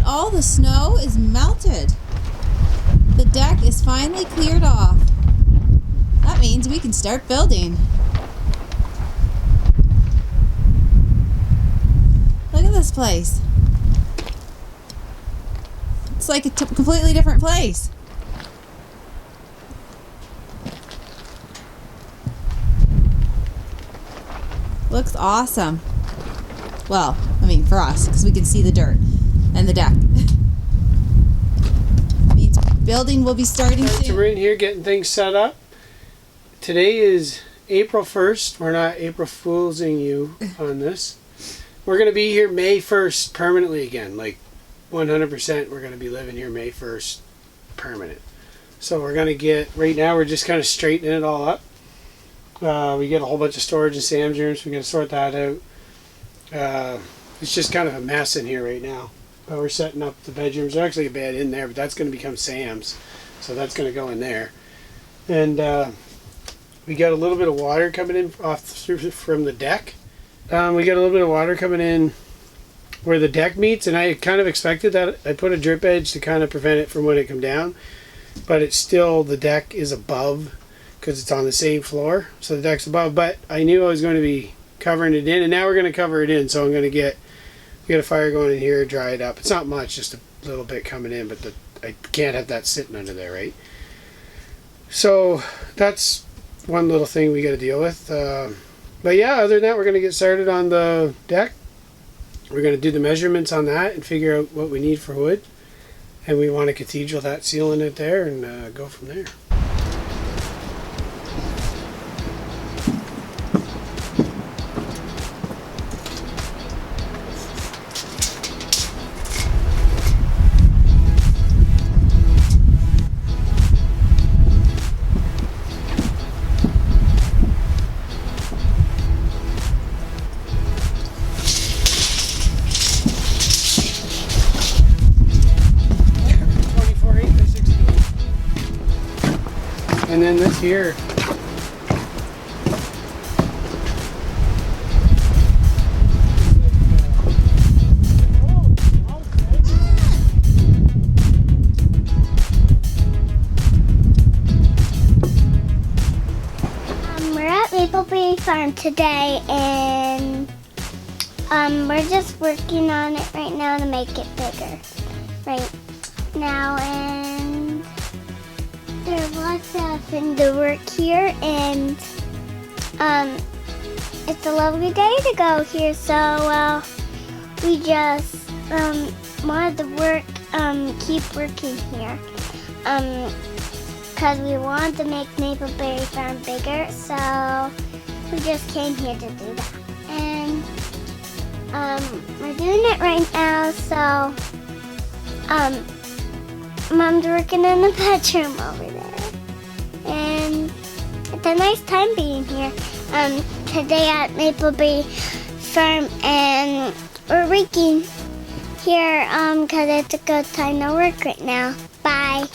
all the snow is melted. The deck is finally cleared off. That means we can start building. Look at this place. It's like a completely different place. Looks awesome. Well, I mean for us, because we can see the dirt and the deck. Means building will be starting soon. So we're in here getting things set up. Today is April 1st. We're not April Foolsing you on this. We're going to be here May 1st permanently again. Like 100% we're going to be living here May 1st permanent. So we're going to get, right now we're just kind of straightening it all up. We get a whole bunch of storage in Sam's rooms. We're going to sort that out. It's just kind of a mess in here right now. But we're setting up the bedrooms. There's actually a bed in there, but that's going to become Sam's. So that's going to go in there. And we got a little bit of water coming in from the deck. We got a little bit of water coming in where the deck meets, and I kind of expected that. I put a drip edge to kind of prevent it from when it come down, but it's still, the deck is above because it's on the same floor, so the deck's above. But I knew I was going to be covering it in, and now we're going to cover it in. So I'm going to get a fire going in here, dry it up. It's not much, just a little bit coming in, but I can't have that sitting under there, right? So that's one little thing we got to deal with. But yeah, other than that, we're going to get started on the deck. We're going to do the measurements on that and figure out what we need for wood. And we want a cathedral that ceiling it there and go from there. And then this here, we're at Mapleberry Farm today, and we're just working on it right now to make it bigger right now, and there's lots of things to work here, and it's a lovely day to go here, so we just wanted to keep working here because we wanted to make Mapleberry Farm bigger, so we just came here to do that. And we're doing it right now, so Mom's working in the bedroom over there, and it's a nice time being here today at Mapleberry Farm, and we're working here because it's a good time to work right now. Bye.